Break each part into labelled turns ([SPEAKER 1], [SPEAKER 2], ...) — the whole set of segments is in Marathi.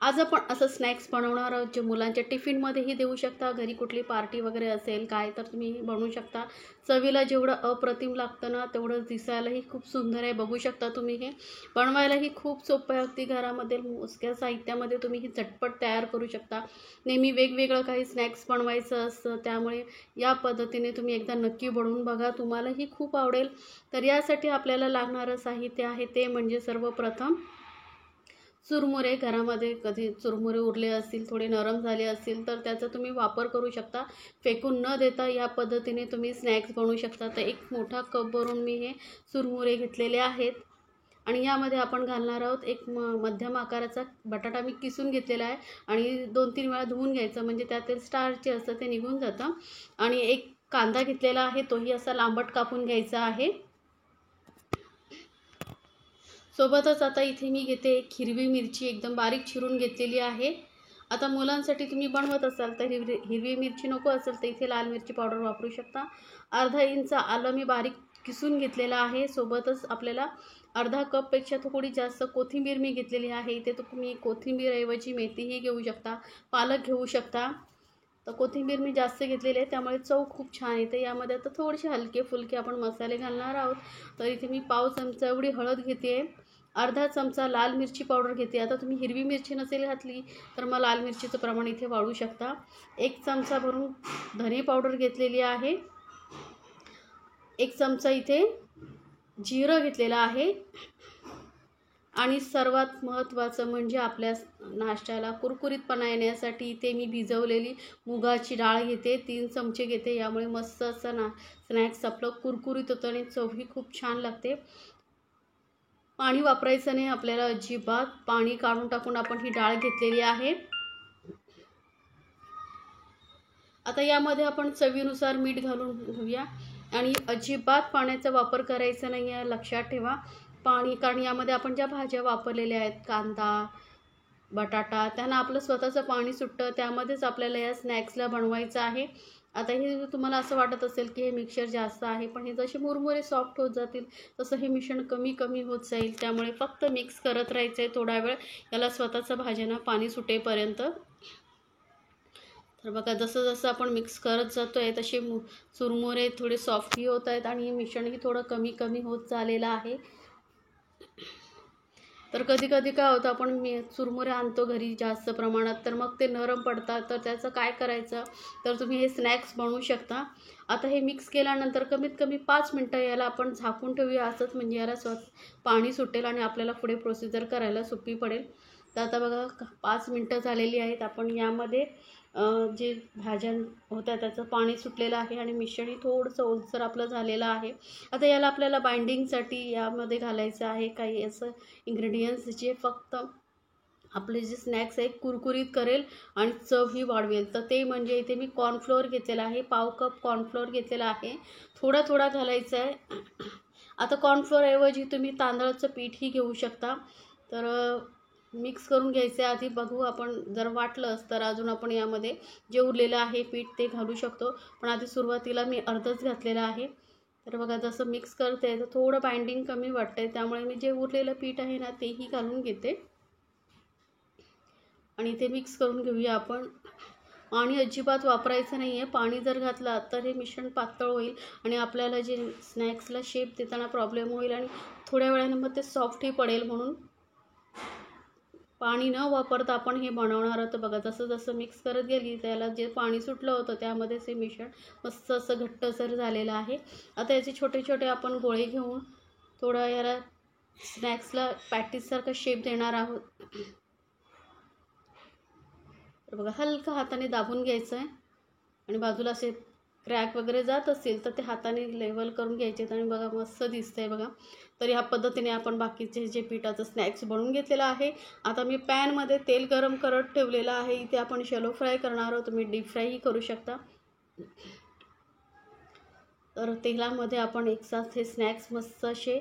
[SPEAKER 1] आज आपण असं स्नॅक्स बनवणार आहोत जे मुलांच्या टिफिनमध्येही देऊ शकता. घरी कुठली पार्टी वगैरे असेल काय तर तुम्ही बनवू शकता. चवीला जेवढं अप्रतिम लागतं ना तेवढं दिसायलाही खूप सुंदर आहे. बघू शकता तुम्ही हे बनवायलाही खूप सोपं आहे. अगदी घरामध्ये मोजक्या साहित्यामध्ये तुम्ही ही झटपट तयार करू शकता. नेहमी वेगवेगळं काही स्नॅक्स बनवायचं असतं, त्यामुळे या पद्धतीने तुम्ही एकदा नक्की बनवून बघा, तुम्हालाही खूप आवडेल. तर यासाठी आपल्याला लागणारं साहित्य आहे ते म्हणजे सर्वप्रथम चुरमुरे. घरामध्ये कधी चुरमुरे उरले असतील, थोडे नरम झाले असतील तर त्याचा तुम्ही वापर करू शकता. फेकून न देता या पद्धतीने तुम्ही स्नॅक्स बनवू शकता. तर एक मोठा कप भरून मी हे चुरमुरे घेतलेले आहेत आणि यामध्ये आपण घालणार आहोत एक मध्यम आकाराचा बटाटा मी किसून घेतलेला आहे आणि 2-3 वेळा धुवून घ्यायचं, म्हणजे त्यातील स्टार्च जे असतं ते निघून जातं. आणि एक कांदा घेतलेला आहे, तोही असा लांबट कापून घ्यायचा आहे. सोबतच आता इथे मी घेते एक हिरवी मिरची एकदम बारीक चिरून घेतलेली आहे. आता मुलांसाठी तुम्ही बनवत असाल तर हिरवी मिरची नको असेल तर इथे लाल मिरची पावडर वापरू शकता. अर्धा इंच आलं मी बारीक किसून घेतलेलं आहे. सोबतच आपल्याला अर्धा कपपेक्षा थोडी जास्त कोथिंबीर मी घेतलेली आहे. इथे तुम्ही कोथिंबीरऐवजी मेथीही घेऊ शकता, पालक घेऊ शकता. तर कोथिंबीर मी जास्त घेतलेली आहे त्यामुळे चव खूप छान येते. यामध्ये आता थोडेसे हलके फुलके आपण मसाले घालणार आहोत. तर इथे मी पाव चमचा एवढी हळद घेते, अर्धा चमचा लाल मिरची पावडर घेते. आता तुम्ही हिरवी मिरची नसेल घातली तर मग लाल मिरचीचं प्रमाण इथे वाढवू शकता. 1 चमचा भरून धने पावडर घेतलेली आहे. 1 चमचा इथे जिरं घेतलेलं आहे. आणि सर्वात महत्त्वाचं म्हणजे आपल्या नाश्त्याला कुरकुरीतपणा येण्यासाठी इथे मी भिजवलेली मुगाची डाळ घेते, 3 चमचे घेते. यामुळे मस्त असं स्नॅक्स आपलं कुरकुरीत होतं आणि चवही खूप छान लागते. पाणी वापरायचं नाही आपल्याला अजिबात. पाणी काढून टाकून आपण ही डाळ घेतलेली आहे. आता यामध्ये आपण चवीनुसार मीठ घालून घेऊया आणि अजिबात पाण्याचा वापर करायचा नाही आहे, लक्षात ठेवा. कारण यामध्ये आपण ज्या भाज्या वापरलेल्या आहेत, कांदा, बटाटा, त्यांना आपलं स्वतःचं पाणी सुटतं. त्यामध्येच आपल्याला या स्नॅक्सला बनवायचं आहे. आता हे तुम्हाला असं वाटत असेल की हे मिक्सचर जास्त आहे, पण हे जसे मुरमुरे सॉफ्ट होत जातील तसं हे मिश्रण कमी कमी होत जाईल. त्यामुळे फक्त मिक्स करत राहायचं आहे थोडा वेळ, याला स्वतःचं भाज्यांना पाणी सुटेपर्यंत. तर बघा जसं जसं आपण मिक्स करत जातो आहे तसे चुरमुरे थोडे सॉफ्टही होत आहेत आणि मिश्रणही थोडं कमी कमी होत चाललेलं आहे. तर कधी कधी काय होतं, आपण चुरमुरे आणतो घरी जास्त प्रमाणात, तर मग ते नरम पडतात. तर त्याचं काय करायचं, तर तुम्ही हे स्नॅक्स बनवू शकता. आता हे मिक्स केल्यानंतर कमीत कमी 5 मिनटं याला आपण झाकून ठेवूया असंच, म्हणजे याला पाणी सुटेल आणि आपल्याला पुढे प्रोसिजर करायला सोपी पडेल. तर आता बघा 5 मिनटं झालेली आहेत. आपण यामध्ये जे भाज्या होत्या त्याचं पाणी सुटलेलं आहे आणि मिश्रणही थोडंसं ओलसर आपलं झालेलं आहे. आता याला आपल्याला बाइंडिंगसाठी यामध्ये घालायचं आहे काही असं इन्ग्रेडियंट्स जे फक्त आपले जे स्नॅक्स आहे कुरकुरीत करेल आणि चवही वाढवेल. तर ते म्हणजे इथे मी कॉर्नफ्लोअर घेतलेला आहे, पाव कप कॉर्नफ्लोअर घेतलेला आहे. थोडा थोडा घालायचा आहे. आता कॉर्नफ्लोअरऐवजी तुम्ही तांदळाचं पीठही घेऊ शकता. तर मिक्स करून घ्यायचे. आधी बघू आपण, जर वाटलंच तर अजून आपण यामध्ये जे उरलेलं आहे पीठ ते घालू शकतो, पण आधी सुरुवातीला मी अर्धच घातलेलं आहे. तर बघा जसं मिक्स करते तर थोडं बाइंडिंग कमी वाटतंय, त्यामुळे मी जे उरलेलं पीठ आहे ना तेही घालून घेते आणि ते मिक्स करून घेऊया आपण. पाणी अजिबात वापरायचं नाही आहे. पाणी जर घातला तर हे मिश्रण पातळ होईल आणि आपल्याला जे स्नॅक्सला शेप देताना प्रॉब्लेम होईल आणि थोड्या वेळानं मग ते सॉफ्टही पडेल. म्हणून पाणी न वापरता आपण हे बनवणार आहोत. बघा जसं जसं मिक्स करत गेली त्याला जे पाणी सुटलं होतं त्यामध्येच हे मिश्रण मस्त असं घट्टसर झालेलं आहे. आता याचे छोटे छोटे आपण गोळे घेऊन थोडं याला स्नॅक्सला पॅटीससारखा शेप देणार आहोत. तर बघा हलका हाताने दाबून घ्यायचं आहे आणि बाजूला असे क्रॅक वगैरे जात असतील तर ते हाताने लेवल करून घ्यायचे आणि बघा मस्त दिसतंय बघा. तर ह्या पद्धतीने आपण बाकीचे जे पिठाचं स्नॅक्स बनवून घेतलेलं आहे. आता मी पॅनमध्ये तेल गरम करत ठेवलेलं आहे. इथे आपण शॅलो फ्राय करणार आहोत, तुम्ही डीप फ्रायही करू शकता. तर तेलामध्ये आपण एकसाथ हे स्नॅक्स मस्त असे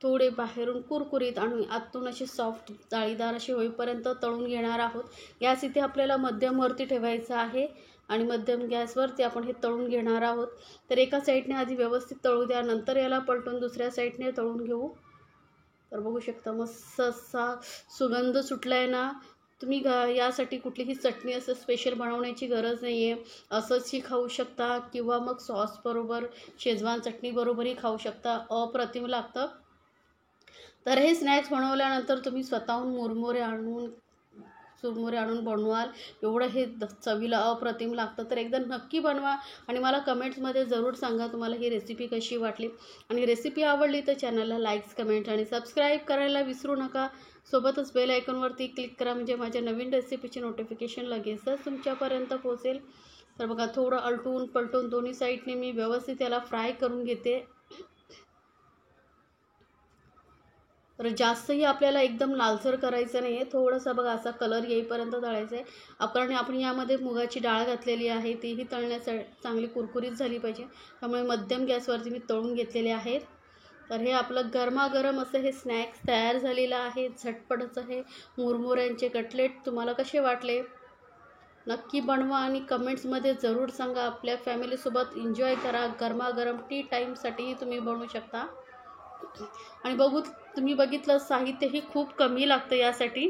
[SPEAKER 1] थोडे बाहेरून कुरकुरीत आणि आतून असे सॉफ्ट जाळीदार असे होईपर्यंत तळून घेणार आहोत. गॅस इथे आपल्याला मध्यमवरती ठेवायचा आहे आणि मध्यम गॅसवरती आपण हे तळून घेणार आहोत. तर एका साईडने आधी व्यवस्थित तळू द्या, नंतर याला पलटून दुसऱ्या साईडने तळून घेऊ. तर बघू शकता मस्त असा सुगंध सुटला आहे ना. तुम्ही यासाठी कुठलीही चटणी असं स्पेशल बनवण्याची गरज नाही आहे. असंचही खाऊ शकता किंवा मग सॉसबरोबर, शेजवान चटणीबरोबरही खाऊ शकता. अप्रतिम लागतं. तर हे स्नॅक्स बनवल्यानंतर तुम्ही स्वतःहून चुरमुरे आणून बनवाल, एवढं हे चवीला अप्रतिम लागतं. तर एकदा नक्की बनवा आणि मला कमेंट्समध्ये जरूर सांगा तुम्हाला ही रेसिपी कशी वाटली. आणि रेसिपी आवडली तर चॅनलला लाईक्स, कमेंट आणि सबस्क्राईब करायला विसरू नका. सोबतच बेल आयकॉनवरती क्लिक करा, म्हणजे माझ्या नवीन रेसिपीचे नोटिफिकेशन लगेचच तुमच्यापर्यंत पोहोचेल. तर बघा, थोडं अलटून पलटून दोन्ही साईडने मी व्यवस्थित याला फ्राय करून घेते. तर जास्तही आपल्याला एकदम लालसर करायचं नाही आहे. थोडंसं बघा असा कलर येईपर्यंत तळायचं आहे. आपण यामध्ये मुगाची डाळ घातलेली आहे, तीही तळण्यासाठी चांगली कुरकुरीत झाली पाहिजे. त्यामुळे मध्यम गॅसवरती मी तळून घेतलेले आहेत. तर हे आपलं गरमागरम असं हे स्नॅक्स तयार झालेलं आहे. झटपटचं हे मुरमुऱ्यांचे कटलेट तुम्हाला कसे वाटले नक्की बनवा आणि कमेंट्समध्ये जरूर सांगा. आपल्या फॅमिलीसोबत एन्जॉय करा. गरमागरम टी टाईमसाठीही तुम्ही बनवू शकता. आणि तुम्ही बघितलं साहित्यही खूप कमी लागतं यासाठी.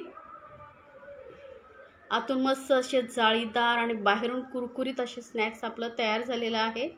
[SPEAKER 1] आतून मस्त असे जाळीदार आणि बाहेरून कुरकुरीत असे स्नॅक्स आपलं तयार झालेलं आहे.